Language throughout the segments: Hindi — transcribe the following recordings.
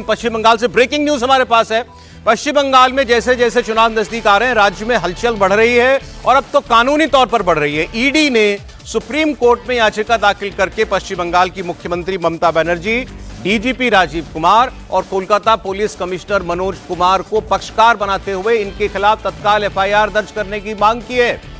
पश्चिम बंगाल से ब्रेकिंग न्यूज हमारे पास है। पश्चिम बंगाल में जैसे जैसे चुनाव नजदीक आ रहे हैं, राज्य में हलचल बढ़ रही है और अब तो कानूनी तौर पर बढ़ रही है। ईडी ने सुप्रीम कोर्ट में याचिका दाखिल करके पश्चिम बंगाल की मुख्यमंत्री ममता बनर्जी, डीजीपी राजीव कुमार और कोलकाता पुलिस कमिश्नर मनोज कुमार को पक्षकार बनाते हुए इनके खिलाफ तत्काल एफआईआर दर्ज करने की मांग की है।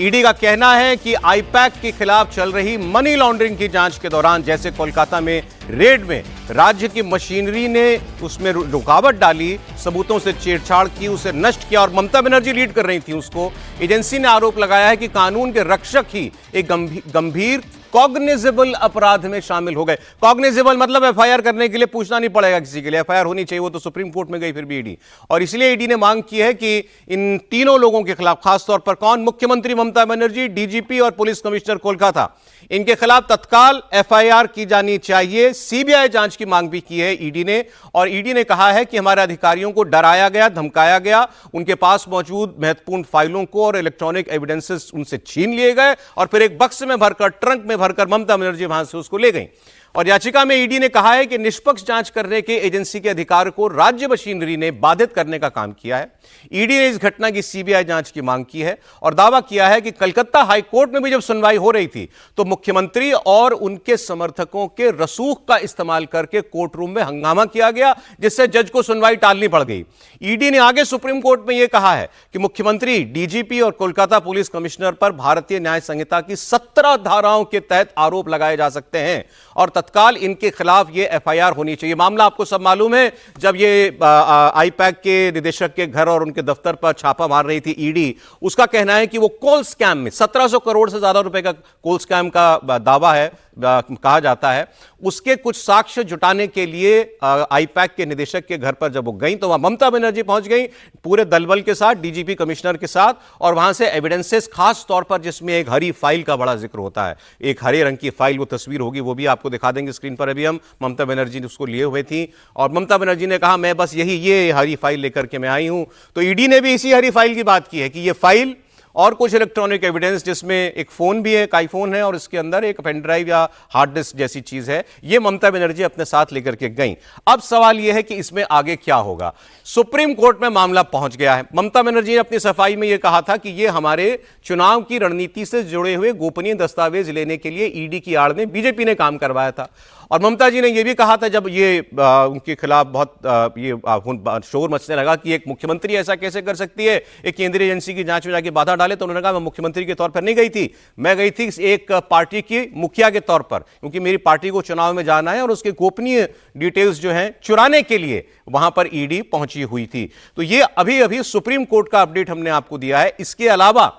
ईडी का कहना है कि आईपैक के खिलाफ चल रही मनी लॉन्ड्रिंग की जांच के दौरान जैसे कोलकाता में रेड में राज्य की मशीनरी ने उसमें रुकावट डाली, सबूतों से छेड़छाड़ की, उसे नष्ट किया और ममता बनर्जी लीड कर रही थी उसको, एजेंसी ने आरोप लगाया है कि कानून के रक्षक ही एक गंभीर कॉग्निजेबल अपराध में शामिल हो गए। कॉग्निजेबल मतलब एफआईआर करने के लिए पूछना नहीं पड़ेगा किसी के लिए, एफआईआर होनी चाहिए, वो तो सुप्रीम कोर्ट में गई फिर भी ईडी। और इसलिए ईडी ने मांग की है कि इन तीनों लोगों के खिलाफ, खासतौर पर कौन, मुख्यमंत्री ममता बनर्जी, डीजीपी और पुलिस कमिश्नर कोलकाता, इनके खिलाफ तत्काल एफआईआर की जानी चाहिए। सीबीआई जांच की मांग भी की है ईडी ने, और ईडी ने कहा है कि हमारे अधिकारियों को डराया गया, धमकाया गया, उनके पास मौजूद महत्वपूर्ण फाइलों को और इलेक्ट्रॉनिक एविडेंसेस उनसे छीन लिए गए और फिर एक बक्स में भरकर, ट्रंक में भरकर ममता बनर्जी वहां से उसको ले गई। और याचिका में ईडी ने कहा है कि निष्पक्ष जांच करने के एजेंसी के अधिकार को राज्य मशीनरी ने बाधित करने का काम किया है। ईडी ने इस घटना की सीबीआई जांच की मांग की है और दावा किया है कि कलकत्ता हाई कोर्ट में भी जब सुनवाई हो रही थी तो मुख्यमंत्री और उनके समर्थकों के रसूख का इस्तेमाल करके कोर्ट रूम में हंगामा किया गया, जिससे जज को सुनवाई टालनी पड़ गई। ईडी ने आगे सुप्रीम कोर्ट में यह कहा है कि मुख्यमंत्री, डीजीपी और कोलकाता पुलिस कमिश्नर पर भारतीय न्याय संहिता की 17 धाराओं के तहत आरोप लगाए जा सकते हैं और तत्काल इनके खिलाफ ये एफआईआर होनी चाहिए। मामला आपको सब मालूम है, जब ये आईपैक के निदेशक के घर और उनके दफ्तर पर छापा मार रही थी ईडी, उसका कहना है कि वो कोल स्कैम में 1700 करोड़ से ज्यादा रुपए का कोल स्कैम का दावा है, कहा जाता है। उसके कुछ साक्ष्य जुटाने के लिए आईपैक के निदेशक के घर पर जब वो गई तो वहां ममता बनर्जी पहुंच गई पूरे दलबल के साथ, डीजीपी कमिश्नर के साथ, और वहां से एविडेंसेस, खास तौर पर जिसमें एक हरी फाइल का बड़ा जिक्र होता है, एक हरे रंग की फाइल, वो तस्वीर होगी, वो भी आपको दिखा देंगे स्क्रीन पर। अभी हम ममता बनर्जी ने उसको लिए हुए थी और ममता बनर्जी ने कहा मैं बस ये हरी फाइल लेकर के मैं आई हूं। तो ईडी ने भी इसी हरी फाइल की बात की है कि ये फाइल और कुछ इलेक्ट्रॉनिक एविडेंस, जिसमें एक फोन भी है, एक आईफोन है और इसके अंदर एक पेन ड्राइव या हार्ड डिस्क जैसी चीज है, ये ममता बनर्जी अपने साथ लेकर के गई। अब सवाल यह है कि इसमें आगे क्या होगा। सुप्रीम कोर्ट में मामला पहुंच गया है। ममता बनर्जी ने अपनी सफाई में यह कहा था कि यह हमारे चुनाव की रणनीति से जुड़े हुए गोपनीय दस्तावेज लेने के लिए ईडी की आड़ में बीजेपी ने काम करवाया था। और ममता जी ने यह भी कहा था, जब ये उनके खिलाफ बहुत शोर मचने लगा कि एक मुख्यमंत्री ऐसा कैसे कर सकती है, एक केंद्रीय एजेंसी की जांच में जाके बाधा डाले, तो उन्होंने कहा मैं मुख्यमंत्री के तौर पर नहीं गई थी, मैं गई थी एक पार्टी की मुखिया के तौर पर, क्योंकि मेरी पार्टी को चुनाव में जाना है और उसके गोपनीय डिटेल्स जो हैं चुराने के लिए वहां पर ईडी पहुंची हुई थी। तो ये अभी अभी सुप्रीम कोर्ट का अपडेट हमने आपको दिया है। इसके अलावा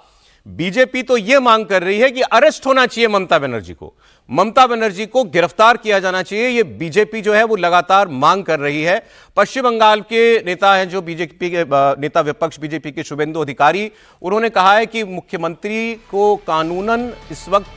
बीजेपी तो यह मांग कर रही है कि अरेस्ट होना चाहिए ममता बनर्जी को, ममता बनर्जी को गिरफ्तार किया जाना चाहिए। यह बीजेपी जो है वो लगातार मांग कर रही है। पश्चिम बंगाल के नेता हैं जो बीजेपी के नेता विपक्ष बीजेपी के शुभेंदु अधिकारी, उन्होंने कहा है कि मुख्यमंत्री को कानूनन इस वक्त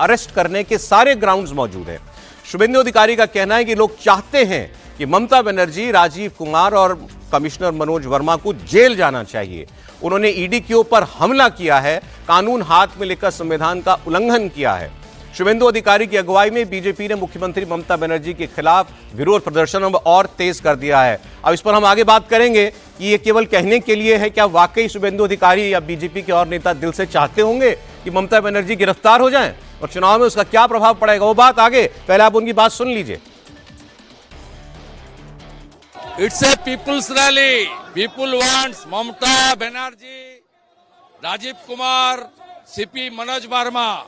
अरेस्ट करने के सारे ग्राउंड्स मौजूद हैं। शुभेंदु अधिकारी का कहना है कि लोग चाहते हैं कि ममता बनर्जी, राजीव कुमार और कमिश्नर मनोज वर्मा को जेल जाना चाहिए। उन्होंने ईडी के ऊपर हमला किया है, कानून हाथ में लेकर संविधान का उल्लंघन किया है। शुभेंदु अधिकारी की अगुवाई में बीजेपी ने मुख्यमंत्री ममता बनर्जी के खिलाफ विरोध प्रदर्शन और तेज कर दिया है। अब इस पर हम आगे बात करेंगे कि ये केवल कहने के लिए है, क्या वाकई शुभेंदु अधिकारी या बीजेपी के और नेता दिल से चाहते होंगे कि ममता बनर्जी गिरफ्तार हो जाएं और चुनाव में उसका क्या प्रभाव पड़ेगा, वो बात आगे। पहले आप उनकी बात सुन लीजिए। It's a people's rally. People wants Mamata Banerjee, Rajiv Kumar, CP Manoj Verma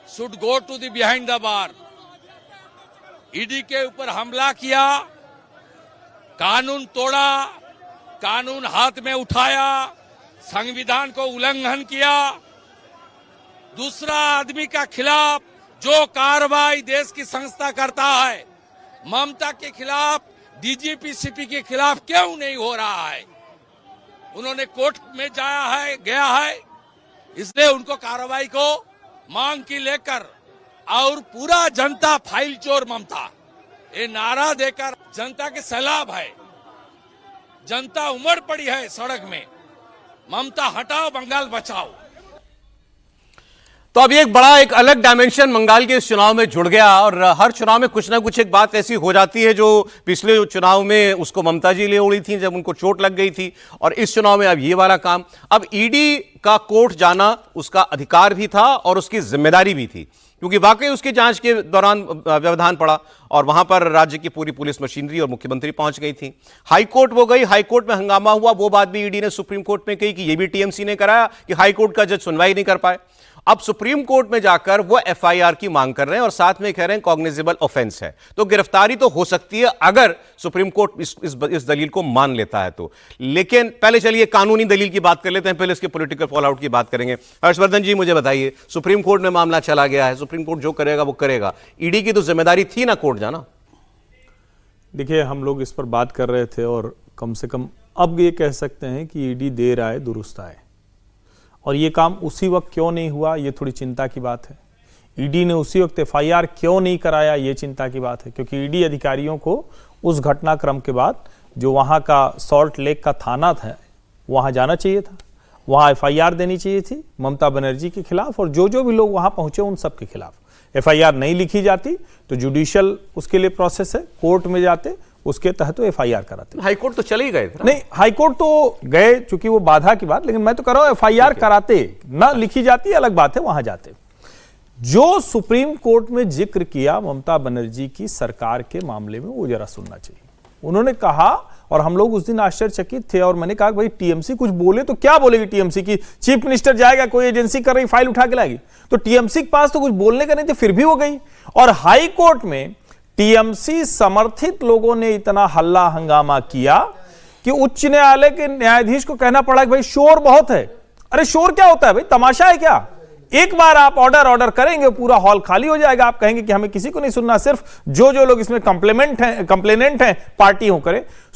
should go to the behind the bar. ED के ऊपर हमला किया, कानून तोड़ा, कानून हाथ में उठाया, संविधान को उल्लंघन किया, दूसरा आदमी का खिलाफ जो कार्रवाई देश की संस्था करता है, ममता के खिलाफ, डीजीपी सीपी के खिलाफ क्यों नहीं हो रहा है। उन्होंने कोर्ट में गया है, इसलिए उनको कार्रवाई को मांग की लेकर और पूरा जनता फाइल चोर ममता ये नारा देकर जनता के सैलाब है, जनता उमड़ पड़ी है सड़क में, ममता हटाओ, बंगाल बचाओ। तो अब एक बड़ा एक अलग डायमेंशन बंगाल के इस चुनाव में जुड़ गया और हर चुनाव में कुछ ना कुछ एक बात ऐसी हो जाती है जो पिछले चुनाव में उसको ममता जी ले उड़ी थी जब उनको चोट लग गई थी, और इस चुनाव में अब ये वाला काम। अब ईडी का कोर्ट जाना उसका अधिकार भी था और उसकी जिम्मेदारी भी थी, क्योंकि वाकई उसकी जांच के दौरान व्यवधान पड़ा और वहां पर राज्य की पूरी पुलिस मशीनरी और मुख्यमंत्री पहुंच गई थी। हाईकोर्ट वो गई, हाईकोर्ट में हंगामा हुआ, वो बात भी ईडी ने सुप्रीम कोर्ट में कही कि ये भी टीएमसी ने कराया कि हाईकोर्ट का जज सुनवाई नहीं कर पाए। अब सुप्रीम कोर्ट में जाकर वो एफआईआर की मांग कर रहे हैं और साथ में कह रहे हैं कॉग्निजेबल ऑफेंस है, तो गिरफ्तारी तो हो सकती है अगर सुप्रीम कोर्ट इस दलील को मान लेता है तो। लेकिन पहले चलिए कानूनी दलील की बात कर लेते हैं, पहले इसके पॉलिटिकल फॉलआउट की बात करेंगे। हर्षवर्धन जी मुझे बताइए, सुप्रीम कोर्ट में मामला चला गया है, सुप्रीम कोर्ट जो करेगा वो करेगा, ईडी की तो जिम्मेदारी थी ना कोर्ट जाना। देखिए, हम लोग इस पर बात कर रहे थे और कम से कम अब ये कह सकते हैं कि ईडी देर आए दुरुस्त आए, और ये काम उसी वक्त क्यों नहीं हुआ, ये थोड़ी चिंता की बात है। ईडी ने उसी वक्त एफआईआर क्यों नहीं कराया, ये चिंता की बात है, क्योंकि ईडी अधिकारियों को उस घटनाक्रम के बाद जो वहाँ का सॉल्ट लेक का थाना था वहाँ जाना चाहिए था, वहाँ एफआईआर देनी चाहिए थी ममता बनर्जी के खिलाफ, और जो भी लोग वहाँ पहुँचे उन सब के खिलाफ। एफआईआर नहीं लिखी जाती तो जुडिशियल उसके लिए प्रोसेस है, कोर्ट में जाते उसके तहत तो एफआईआर कराते। हाईकोर्ट तो चले ही गए थे। नहीं, हाईकोर्ट तो गए चूंकि वो बाधा की बात, लेकिन मैं तो कह रहा हूं एफआईआर कराते, ना लिखी जाती अलग बात है, वहां जाते। जो सुप्रीम कोर्ट में जिक्र किया ममता बनर्जी की सरकार के मामले में, वो जरा सुनना चाहिए। उन्होंने कहा, और हम लोग उस दिन आश्चर्यचकित थे, और मैंने कहा भाई टीएमसी कुछ बोले तो क्या बोलेगी टीएमसी की, चीफ मिनिस्टर जाएगा, कोई एजेंसी कर रही फाइल उठा के लाएगी, तो टीएमसी के पास तो कुछ बोलने का नहीं थे, फिर भी वो गई। और हाई कोर्ट में टीएमसी समर्थित लोगों ने इतना हल्ला हंगामा किया कि उच्च न्यायालय के न्यायाधीश को कहना पड़ा कि भाई शोर बहुत है। अरे शोर क्या होता है भाई, तमाशा है क्या? एक बार आप ऑर्डर करेंगे पूरा हॉल खाली हो जाएगा, आप कहेंगे कि हमें किसी को नहीं सुनना, सिर्फ जो लोग इसमें कंप्लेनेंट हैं पार्टी हो करे।